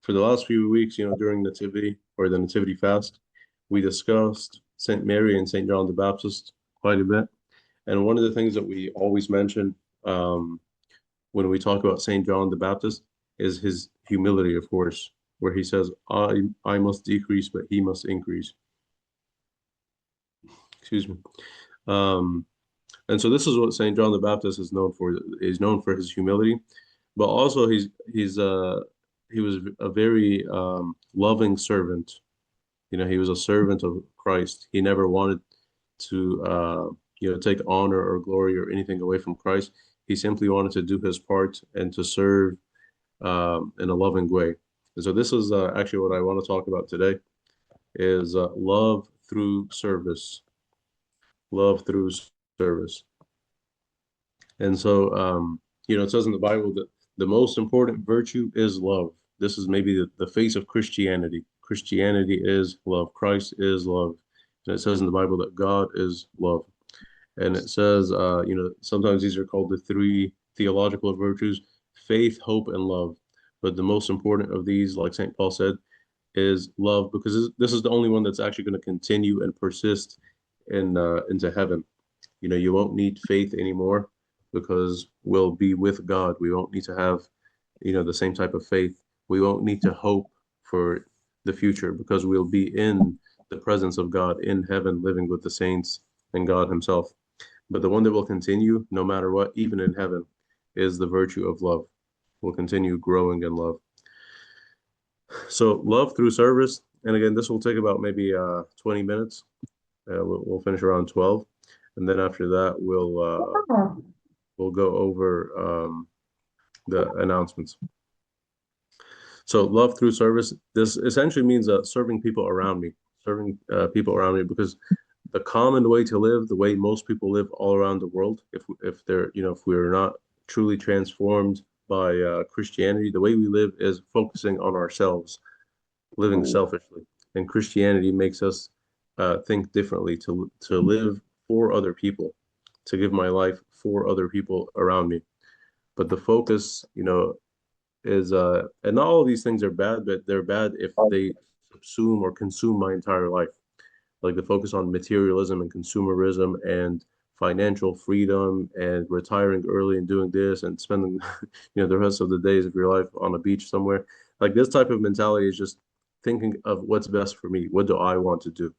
For the last few weeks, during Nativity or the Nativity fast, we discussed Saint Mary and Saint John the Baptist quite a bit. And one of the things that we always mention um, when we talk about Saint John the Baptist is his humility, of course, where he says, I must decrease, but he must increase. Excuse me. Um, and so this is what Saint John the Baptist is known for. He's known for his humility, but also he was a very loving servant. He was a servant of Christ. He never wanted to take honor or glory or anything away from Christ. He simply wanted to do his part and to serve in a loving way. And so this is actually what I want to talk about today is love through service. Love through service. And so, it says in the Bible that the most important virtue is love. This is maybe the face of Christianity. Christianity is love. Christ is love. And it says in the Bible that God is love. And it says, sometimes these are called the three theological virtues, faith, hope, and love. But the most important of these, like St. Paul said, is love, because this is the only one that's actually going to continue and persist into heaven. You won't need faith anymore because we'll be with God. We won't need to have, the same type of faith. We won't need to hope for the future because we'll be in the presence of God in heaven, living with the saints and God Himself. But the one that will continue, no matter what, even in heaven, is the virtue of love. We'll continue growing in love. So, love through service. And again, this will take about maybe 20 minutes. We'll finish around 12. And then after that, we'll go over the announcements. So, love through service. This essentially means serving people around me, because the common way to live, the way most people live all around the world, if we're not truly transformed by Christianity, the way we live is focusing on ourselves, living selfishly. And Christianity makes us think differently, to live for other people, to give my life for other people around me. But the focus, is and not all of these things are bad, but they're bad if they subsume or consume my entire life. Like the focus on materialism and consumerism and financial freedom and retiring early and doing this and spending the rest of the days of your life on a beach somewhere. Like this type of mentality is just thinking of what's best for me. What do I want to do?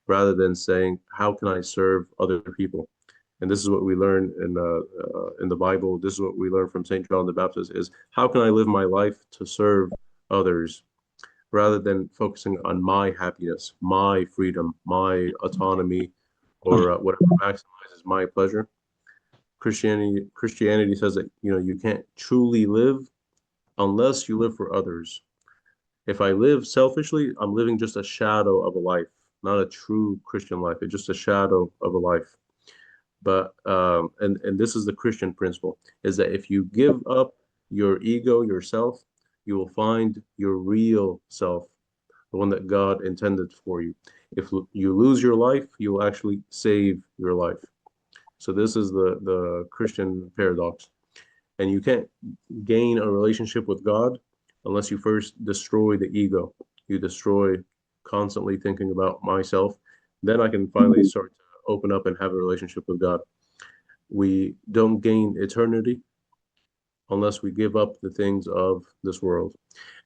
Rather than saying, how can I serve other people? And this is what we learn in the Bible. This is what we learn from Saint John the Baptist: is how can I live my life to serve others, rather than focusing on my happiness, my freedom, my autonomy, or whatever maximizes my pleasure. Christianity says that you can't truly live unless you live for others. If I live selfishly, I'm living just a shadow of a life, not a true Christian life. It's just a shadow of a life. But and this is the Christian principle, is that if you give up your ego, yourself, you will find your real self, the one that God intended for you. If you lose your life, you will actually save your life. So this is the Christian paradox. And you can't gain a relationship with God unless you first destroy the ego. You destroy constantly thinking about myself. Then I can finally start to open up and have a relationship with God. We don't gain eternity unless we give up the things of this world.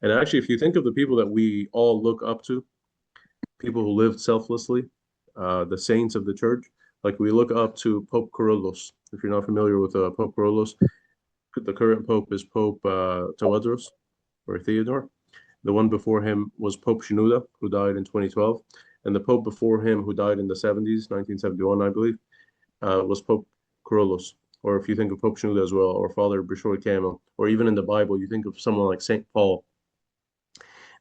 And actually, if you think of the people that we all look up to, people who lived selflessly, the saints of the church, like we look up to Pope Kyrillos. If you're not familiar with Pope Kyrillos, the current pope is Pope Tawadros or Theodore. The one before him was Pope Shenouda, who died in 2012. And the pope before him, who died in the 70s, 1971, I believe, was Pope Kyrillos. Or if you think of Pope Shenouda as well, or Father Beshay Camel, or even in the Bible, you think of someone like St. Paul.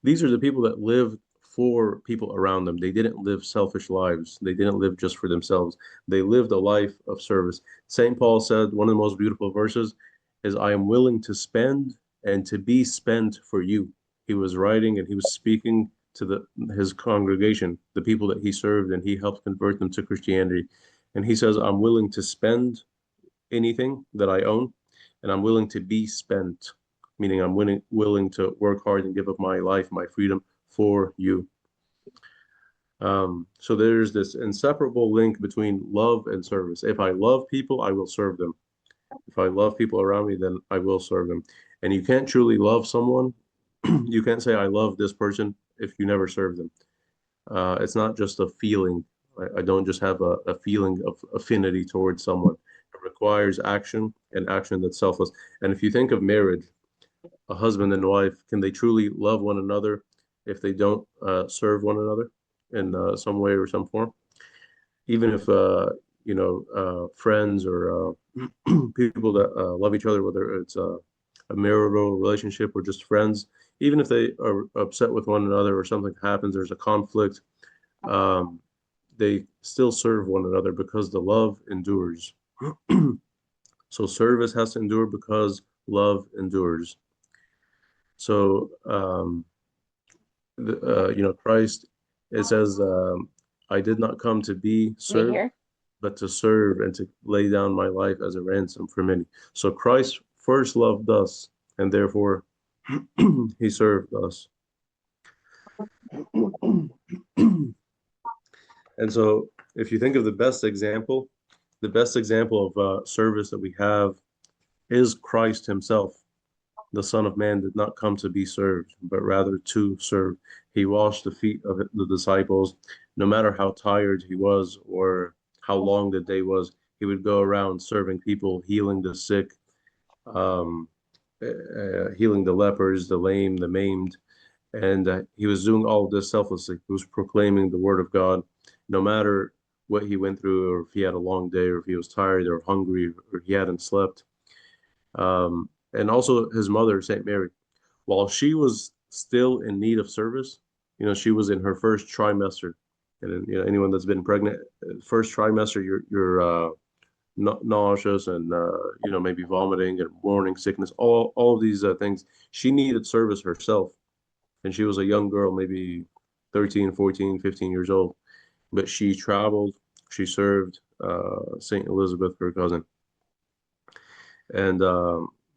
These are the people that lived for people around them. They didn't live selfish lives. They didn't live just for themselves. They lived a life of service. St. Paul said, one of the most beautiful verses is, I am willing to spend and to be spent for you. He was writing and he was speaking to his congregation, the people that he served, and he helped convert them to Christianity. And he says, I'm willing to spend anything that I own, and I'm willing to be spent meaning I'm willing to work hard and give up my life, my freedom for you. So there's this inseparable link between love and service. If I love people, I will serve them. If I love people around me, then I will serve them. And you can't truly love someone. You can't say, I love this person if you never serve them. It's not just a feeling. I don't just have a feeling of affinity towards someone. It requires action and action that's selfless. And if you think of marriage, a husband and wife, can they truly love one another if they don't serve one another in some way or some form? Even if friends or people that love each other, whether it's a marital relationship or just friends, even if they are upset with one another or something happens, there's a conflict, um, they still serve one another because the love endures. So service has to endure because love endures. So Christ, it says, I did not come to be Me served, here. but to serve and to lay down my life as a ransom for many. So Christ first loved us, and therefore he served us. And so if you think of the best example of service that we have is Christ himself. The Son of Man did not come to be served, but rather to serve. He washed the feet of the disciples. No matter how tired he was or how long the day was, he would go around serving people, healing the sick, um, healing the lepers, the lame, the maimed. And he was doing all of this selflessly. He was proclaiming the word of God, no matter what he went through, or if he had a long day, or if he was tired, or hungry, or he hadn't slept. And also his mother, Saint Mary, while she was still in need of service, she was in her first trimester. And anyone that's been pregnant, first trimester, you're nauseous and maybe vomiting and morning sickness, all of these things. She needed service herself, and she was a young girl, maybe 13, 14, 15 years old. But she traveled, she served Saint Elizabeth, her cousin. And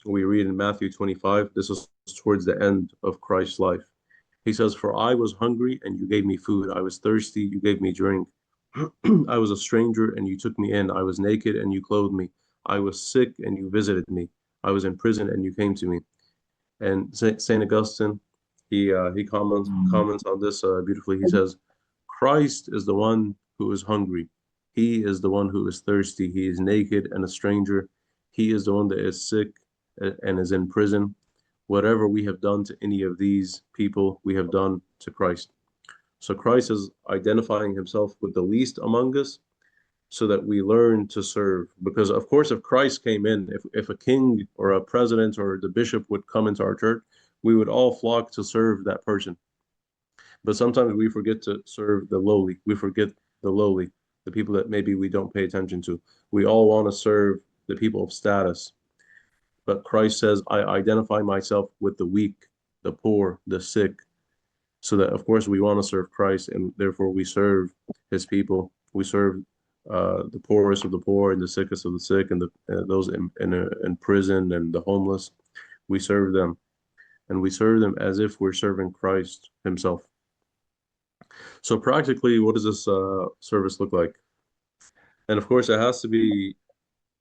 we read in Matthew 25, this is towards the end of Christ's life. He says, For I was hungry and you gave me food. I was thirsty, you gave me drink. I was a stranger and you took me in. I was naked and you clothed me. I was sick and you visited me. I was in prison and you came to me. And Saint Augustine, he comments on this beautifully. He says, Christ is the one who is hungry. He is the one who is thirsty. He is naked and a stranger. He is the one that is sick and is in prison. Whatever we have done to any of these people, we have done to Christ. So Christ is identifying himself with the least among us so that we learn to serve. Because, of course, if Christ came in, if a king or a president or the bishop would come into our church, we would all flock to serve that person. But sometimes we forget to serve the lowly. We forget the lowly, the people that maybe we don't pay attention to. We all want to serve the people of status. But Christ says, I identify myself with the weak, the poor, the sick, so that, of course, we want to serve Christ, and therefore we serve his people. We serve the poorest of the poor and the sickest of the sick and those in prison and the homeless. We serve them, and we serve them as if we're serving Christ himself. So practically, what does this service look like? And of course, it has to be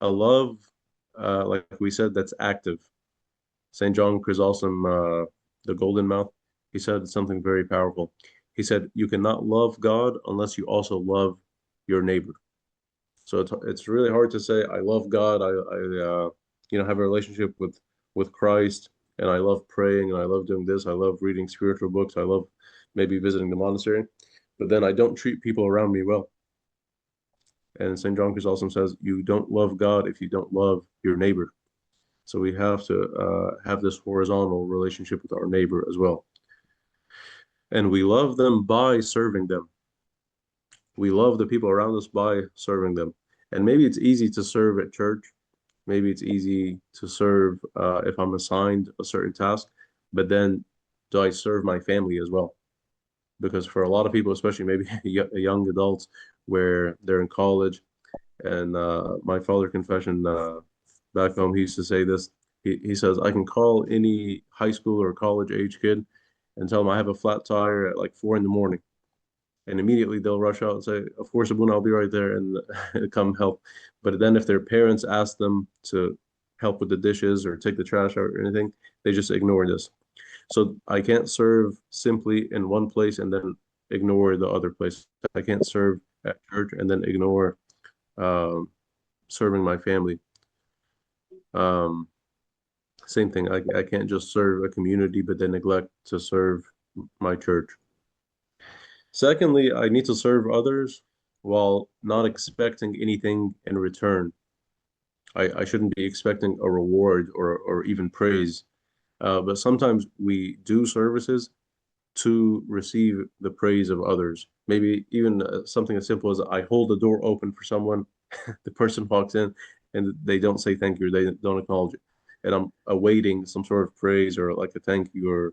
a love, like we said, that's active. St. John Chrysostom, the Golden Mouth, he said something very powerful. He said, "You cannot love God unless you also love your neighbor." So it's really hard to say, "I love God. I have a relationship with Christ, and I love praying, and I love doing this. I love reading spiritual books. I love maybe visiting the monastery, but then I don't treat people around me well." And St. John Chrysostom says, "You don't love God if you don't love your neighbor." So we have to have this horizontal relationship with our neighbor as well. And we love them by serving them. We love the people around us by serving them. And maybe it's easy to serve at church. Maybe it's easy to serve if I'm assigned a certain task. But then do I serve my family as well? Because for a lot of people, especially maybe young adults, where they're in college, and my father confession back home, he used to say this. He says, I can call any high school or college age kid and tell them I have a flat tire at like 4 in the morning. And immediately they'll rush out and say, of course, Abuna, I'll be right there and come help. But then if their parents ask them to help with the dishes or take the trash out or anything, they just ignore this. So I can't serve simply in one place and then ignore the other place. I can't serve at church and then ignore um, serving my family. Um, Same thing. I can't just serve a community but then neglect to serve my church. Secondly, I need to serve others while not expecting anything in return. I shouldn't be expecting a reward or even praise. But sometimes we do services to receive the praise of others. Maybe even something as simple as I hold the door open for someone, the person walks in and they don't say thank you, they don't acknowledge it. And I'm awaiting some sort of praise or like a thank you or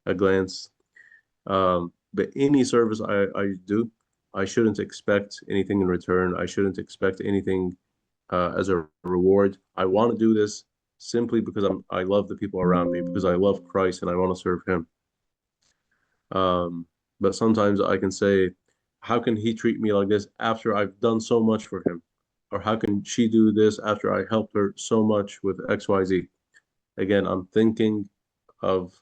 a glance. But any service I do, I shouldn't expect anything in return. I shouldn't expect anything as a reward. I want to do this simply because I love the people around me, because I love Christ and I want to serve Him. Um, but sometimes I can say, how can he treat me like this after I've done so much for him? Or how can she do this after I helped her so much with XYZ? Again, I'm thinking of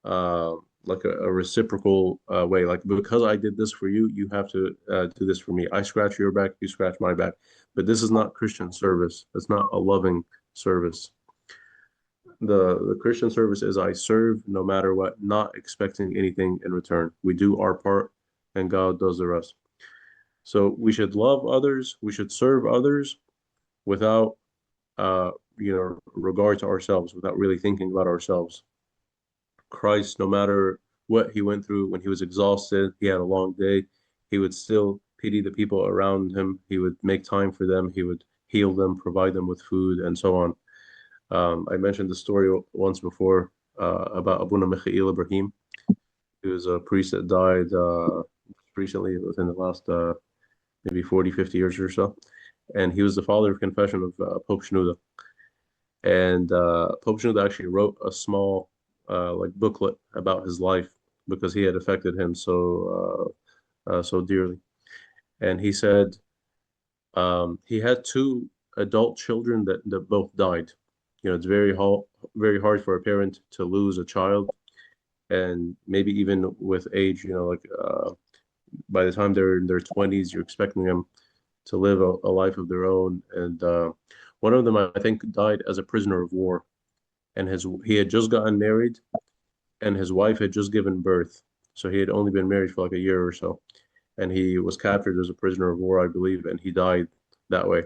uh, like a reciprocal way. Like, because I did this for you, you have to do this for me. I scratch your back, you scratch my back. But this is not Christian service. It's not a loving service. The Christian service is I serve no matter what, not expecting anything in return. We do our part and God does the rest. So we should love others, we should serve others without regard to ourselves, without really thinking about ourselves. Christ, no matter what he went through when he was exhausted, he had a long day, he would still pity the people around him. He would make time for them, he would heal them, provide them with food, and so on. I mentioned the story once before about Abuna Mikhail Ibrahim. He was a priest that died recently, within the last maybe 40, 50 years or so. And he was the father of confession of Pope Shenouda. And Pope Shenouda actually wrote a small like booklet about his life because he had affected him so dearly. And he said he had two adult children that both died. It's very hard for a parent to lose a child, and maybe even with age, like by the time they're in their 20s, you're expecting them to live a life of their own. And one of them, I think, died as a prisoner of war, and his he had just gotten married, and his wife had just given birth, so he had only been married for like a year or so, and he was captured as a prisoner of war, I believe, and he died that way.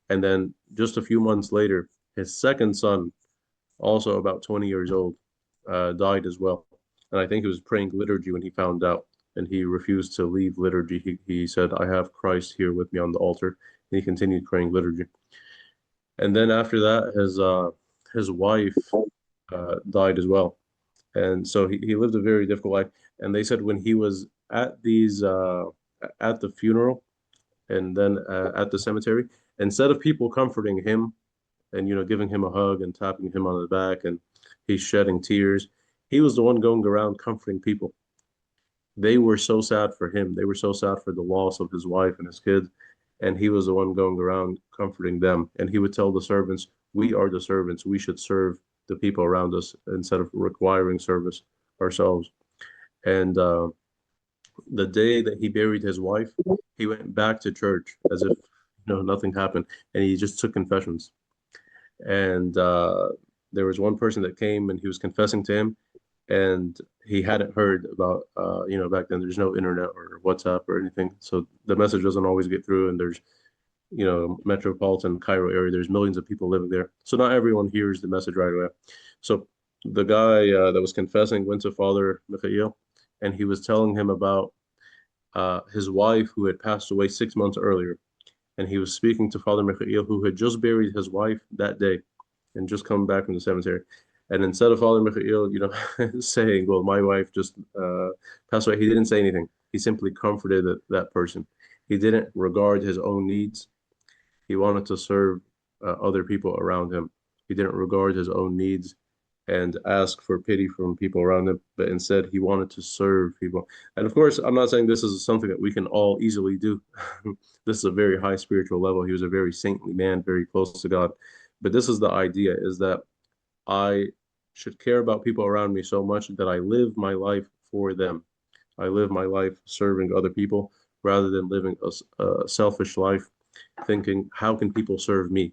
And then just a few months later, his second son, also about 20 years old, died as well. And I think he was praying liturgy when he found out, and he refused to leave liturgy. He said, I have Christ here with me on the altar. And he continued praying liturgy. And then after that, his wife died as well. And so he lived a very difficult life. And they said when he was at the funeral and then at the cemetery, instead of people comforting him and giving him a hug and tapping him on the back and he's shedding tears, he was the one going around comforting people. They were so sad for him. They were so sad for the loss of his wife and his kids, and he was the one going around comforting them. And he would tell the servants, we are the servants, we should serve the people around us instead of requiring service ourselves. And the day that he buried his wife, he went back to church as if nothing happened, and he just took confessions. And there was one person that came and he was confessing to him, and he hadn't heard about back then there's no internet or WhatsApp or anything, so the message doesn't always get through. And there's metropolitan Cairo area, there's millions of people living there, so not everyone hears the message right away. So the guy that was confessing went to Father Mikhail, and he was telling him about his wife who had passed away 6 months earlier. And he was speaking to Father Mikhail, who had just buried his wife that day and just come back from the cemetery. And instead of Father Mikhail, saying, well, my wife just passed away, he didn't say anything. He simply comforted that person. He didn't regard his own needs. He wanted to serve other people around him. He didn't regard his own needs and ask for pity from people around him, but instead he wanted to serve people. And of course, I'm not saying this is something that we can all easily do. This is a very high spiritual level. He was a very saintly man, very close to God. But this is the idea, is that I should care about people around me so much that I live my life for them. I live my life serving other people rather than living a selfish life, thinking, how can people serve me?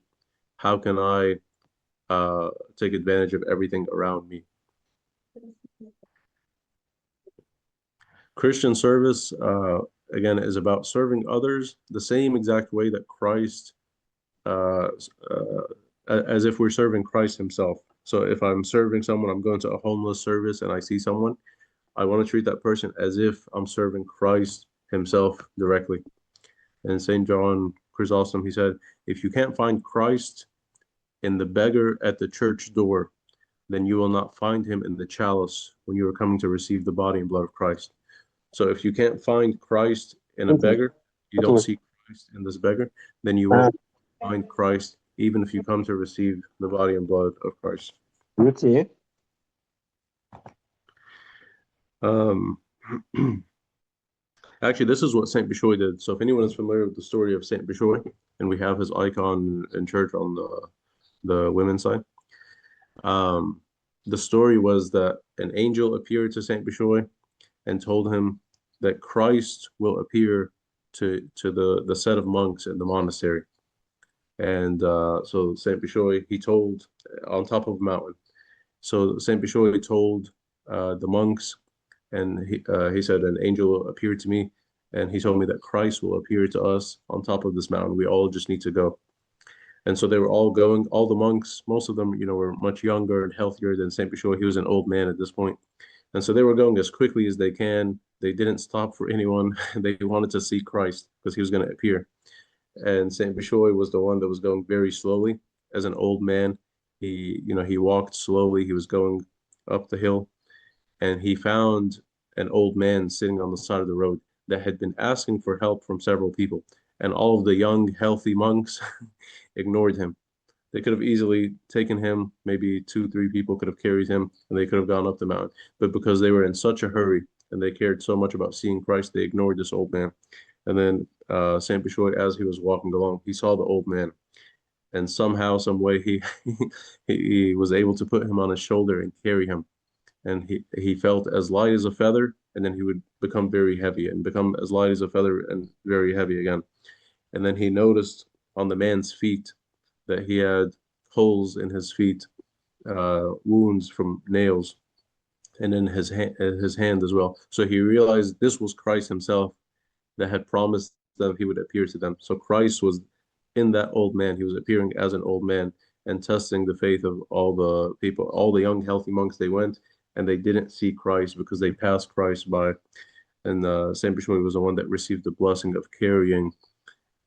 How can I take advantage of everything around me? Christian service, again, is about serving others the same exact way that Christ, uh, as if we're serving Christ himself. So if I'm serving someone, I'm going to a homeless service and I see someone, I want to treat that person as if I'm serving Christ himself directly. And St. John Chrysostom, he said, if you can't find Christ in the beggar at the church door, then you will not find him in the chalice when you are coming to receive the body and blood of Christ. So if you can't find Christ in a beggar, you don't see Christ in this beggar, then you won't find Christ even if you come to receive the body and blood of Christ. Um, Actually, this is what Saint Beshay did. So if anyone is familiar with the story of Saint Beshay, and we have his icon in church on the women's side, um, the story was that an angel appeared to Saint Beshay and told him that Christ will appear to the set of monks in the monastery. And so Saint Beshay, he told on top of a mountain. So Saint Beshay told the monks, and he said, an angel appeared to me, and he told me that Christ will appear to us on top of this mountain. We all just need to go. And so they were all going. All the monks, most of them, were much younger and healthier than Saint Beshay. He was an old man at this point. And so they were going as quickly as they can. They didn't stop for anyone. They wanted to see Christ because he was going to appear. And Saint Beshay was the one that was going very slowly. As an old man, he walked slowly. He was going up the hill, and he found an old man sitting on the side of the road that had been asking for help from several people. And all of the young, healthy monks ignored him. They could have easily taken him, maybe two, three people could have carried him, and they could have gone up the mountain. But because they were in such a hurry and they cared so much about seeing Christ, they ignored this old man. And then Saint Bishoy, as he was walking along, he saw the old man, and somehow, some way, he was able to put him on his shoulder and carry him. And he felt as light as a feather, and then he would become very heavy and become as light as a feather and very heavy again. And then he noticed on the man's feet that he had holes in his feet, wounds from nails, and in his hand as well. So he realized this was Christ himself that had promised them he would appear to them. So Christ was in that old man. He was appearing as an old man and testing the faith of all the people, all the young, healthy monks. They went and they didn't see Christ because they passed Christ by. And Saint Bishoy was the one that received the blessing of carrying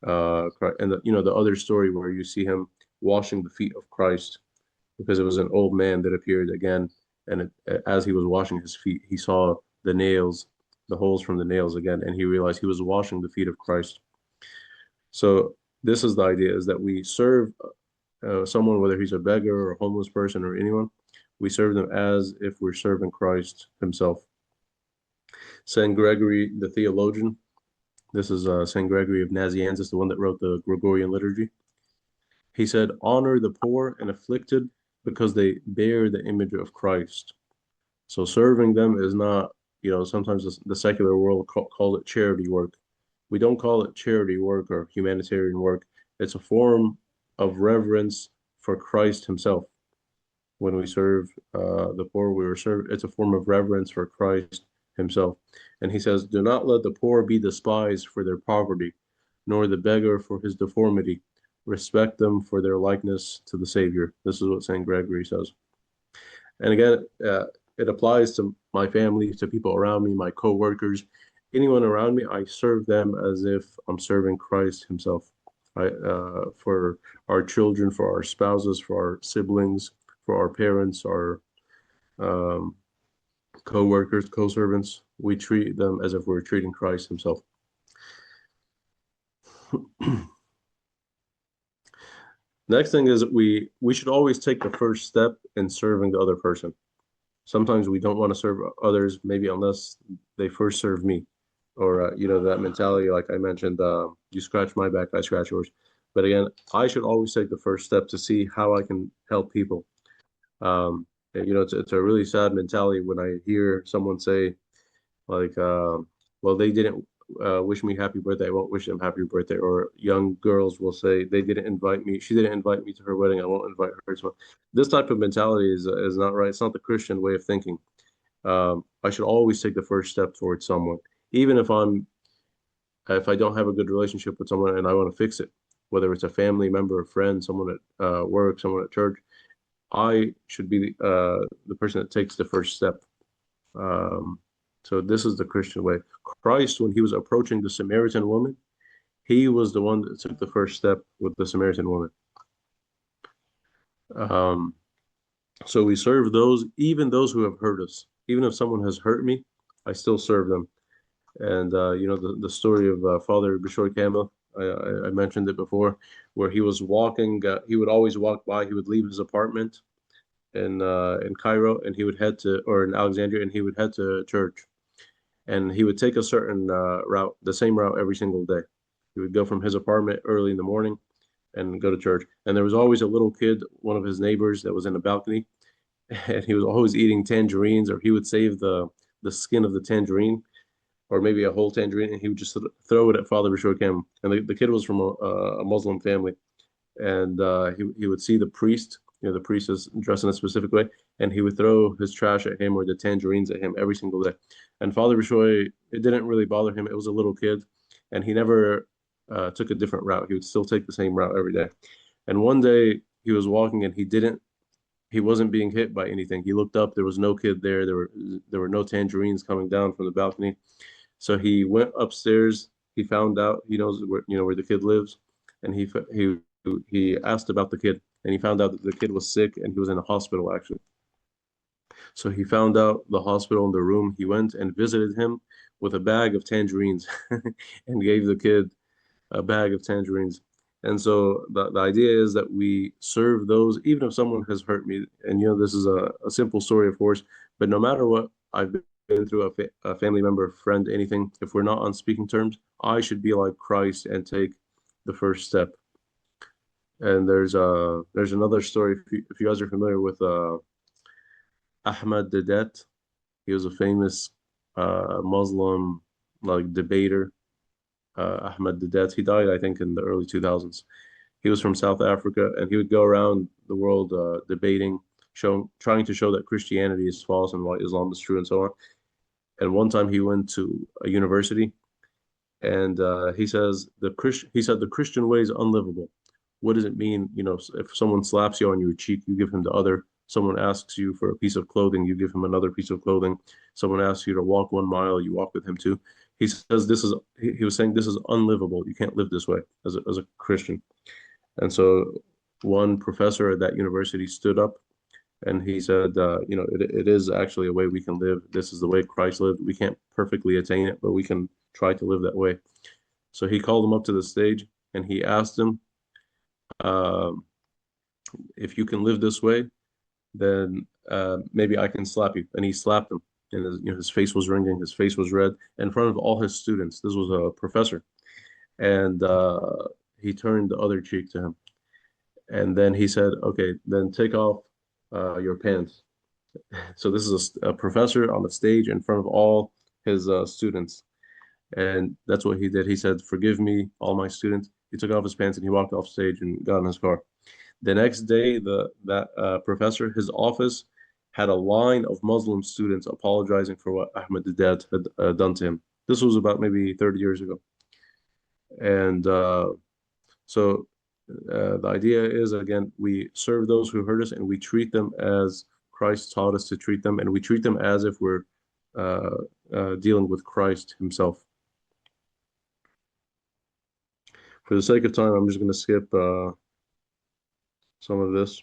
Christ. And the other story where you see him washing the feet of Christ, because it was an old man that appeared again, and as he was washing his feet, he saw the nails, the holes from the nails again, and he realized he was washing the feet of Christ. So this is the idea: is that we serve someone, whether he's a beggar or a homeless person or anyone, we serve them as if we're serving Christ himself. Saint Gregory the theologian, this is Saint Gregory of Nazianzus, the one that wrote the Gregorian liturgy. He said, honor the poor and afflicted because they bear the image of Christ. So serving them is not, sometimes the secular world calls it charity work. We don't call it charity work or humanitarian work. It's a form of reverence for Christ himself. When we serve the poor, it's a form of reverence for Christ himself. And he says, do not let the poor be despised for their poverty, nor the beggar for his deformity. Respect them for their likeness to the Savior. This is what St. Gregory says. And again, it applies to my family, to people around me, my co-workers, anyone around me. I serve them as if I'm serving Christ himself. For our children, for our spouses, for our siblings, for our parents, our um, co-workers, co-servants, we treat them as if we're treating Christ himself. Next thing is we should always take the first step in serving the other person. Sometimes we don't want to serve others, maybe unless they first serve me, or that mentality, like I mentioned, you scratch my back, I scratch yours. But again, I should always take the first step to see how I can help people. It's a really sad mentality when I hear someone say like, well, they didn't wish me happy birthday. I won't wish them happy birthday. Or young girls will say they didn't invite me. She didn't invite me to her wedding. I won't invite her. So this type of mentality is not right. It's not the Christian way of thinking. I should always take the first step towards someone, even if I don't have a good relationship with someone and I want to fix it, whether it's a family member, a friend, someone at work, someone at church. I should be the person that takes the first step. Um, so this is the Christian way. Christ, when he was approaching the Samaritan woman, he was the one that took the first step with the Samaritan woman. Um, so we serve those, even those who have hurt us. Even if someone has hurt me, I still serve them. And the story of Father Beshay Campbell, I mentioned it before, where he was walking. He would always walk by. He would leave his apartment in Cairo, and he would head to, or in Alexandria, and he would head to church. And he would take a certain route, the same route every single day. He would go from his apartment early in the morning and go to church. And there was always a little kid, one of his neighbors, that was in the balcony, and he was always eating tangerines, or he would save the skin of the tangerine, or maybe a whole tangerine, and he would just throw it at Father Bashir Kim. And the kid was from a Muslim family, and he would see the priest. The priest is dressed in a specific way, and he would throw his trash at him or the tangerines at him every single day. And Father Bishoy, it didn't really bother him. It was a little kid, and he never took a different route. He would still take the same route every day. And one day he was walking, and he wasn't being hit by anything. He looked up, there was no kid there. There were no tangerines coming down from the balcony. So he went upstairs. He found out he knows where the kid lives, and he asked about the kid, and he found out that the kid was sick and he was in a hospital actually. So he found out the hospital in the room. He went and visited him with a bag of tangerines and gave the kid a bag of tangerines. And so the idea is that we serve those, even if someone has hurt me. And this is a simple story, of course, but no matter what I've been through, a family member, friend, anything, if we're not on speaking terms, I should be like Christ and take the first step. And there's another story. If you guys are familiar with Ahmad Dedet, he was a famous Muslim like debater. Ahmad Dedet. He died, I think, in the early 2000s. He was from South Africa, and he would go around the world debating, trying to show that Christianity is false and why Islam is true, and so on. And one time he went to a university, and he said the Christian way is unlivable. What does it mean? If someone slaps you on your cheek, you give him the other. Someone asks you for a piece of clothing, you give him another piece of clothing. Someone asks you to walk 1 mile, you walk with him too. He says he was saying this is unlivable. You can't live this way as a Christian. And so one professor at that university stood up and he said, it is actually a way we can live. This is the way Christ lived. We can't perfectly attain it, but we can try to live that way. So he called him up to the stage and he asked him, uh, if you can live this way, then maybe I can slap you. And he slapped him. And his face was ringing, his face was red in front of all his students. This was a professor. And he turned the other cheek to him. And then he said, okay, then take off your pants. So this is a professor on the stage in front of all his students. And that's what he did. He said, forgive me, all my students. He took off his pants and he walked off stage and got in his car. The next day, that professor, his office had a line of Muslim students apologizing for what Ahmed Dedat had done to him. This was about maybe 30 years ago. And so the idea is, again, we serve those who hurt us and we treat them as Christ taught us to treat them, and we treat them as if we're uh, dealing with Christ himself. For the sake of time, I'm just going to skip some of this.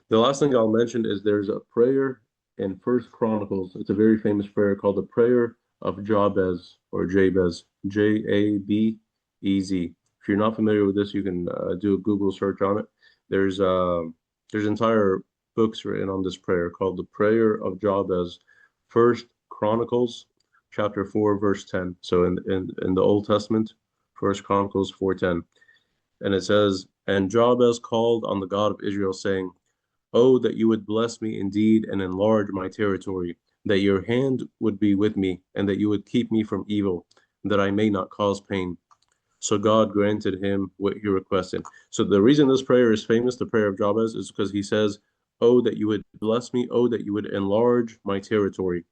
The last thing I'll mention is there's a prayer in First Chronicles. It's a very famous prayer called the Prayer of Jabez or Jabez, Jabez. If you're not familiar with this, you can do a Google search on it. There's uh, there's entire books written on this prayer called the Prayer of Jabez, First Chronicles chapter 4 verse 10. So in the Old Testament, First Chronicles 4:10, and it says, "And Jabez called on the God of Israel, saying, Oh, that you would bless me indeed and enlarge my territory, that your hand would be with me, and that you would keep me from evil, that I may not cause pain." So God granted him what he requested. So the reason this prayer is famous, the prayer of Jabez, is because he says, Oh, that you would bless me, oh, that you would enlarge my territory.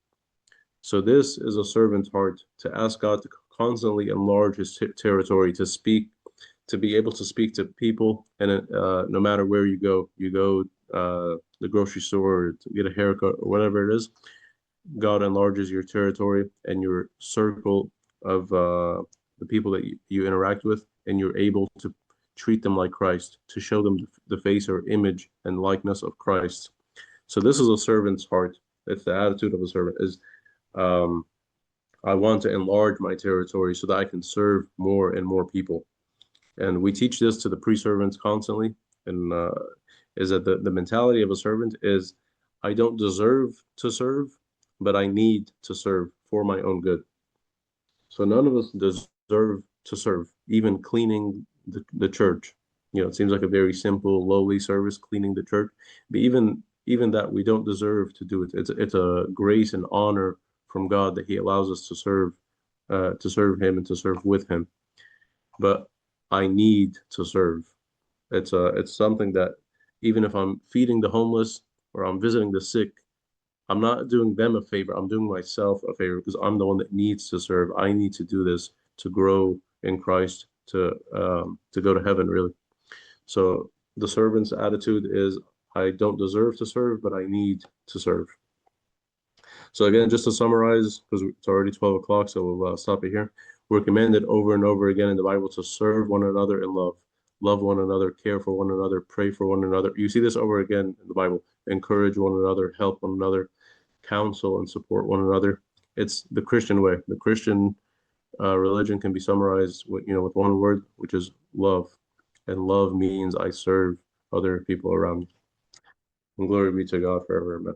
So this is a servant's heart to ask God to constantly enlarge his territory, to speak, to be able to speak to people, and no matter where you go the grocery store or to get a haircut or whatever it is, God enlarges your territory and your circle of the people that you interact with, and you're able to treat them like Christ, to show them the face or image and likeness of Christ. So this is a servant's heart. It's the attitude of a servant is um, I want to enlarge my territory so that I can serve more and more people. And we teach this to the pre-servants constantly. And is that the mentality of a servant is I don't deserve to serve, but I need to serve for my own good. So none of us deserve to serve, even cleaning the church. It seems like a very simple, lowly service, cleaning the church. But even that we don't deserve to do it. It's a grace and honor from God that He allows us to serve Him and to serve with Him. But I need to serve. It's something that even if I'm feeding the homeless or I'm visiting the sick, I'm not doing them a favor. I'm doing myself a favor because I'm the one that needs to serve. I need to do this to grow in Christ, to go to heaven, really. So the servant's attitude is, I don't deserve to serve, but I need to serve. So again, just to summarize, because it's already 12 o'clock, so we'll stop it here. We're commanded over and over again in the Bible to serve one another in love, love one another, care for one another, pray for one another. You see this over again in the Bible. Encourage one another, help one another, counsel and support one another. It's the Christian way. The Christian religion can be summarized with one word, which is love. And love means I serve other people around me. And glory be to God forever. Amen.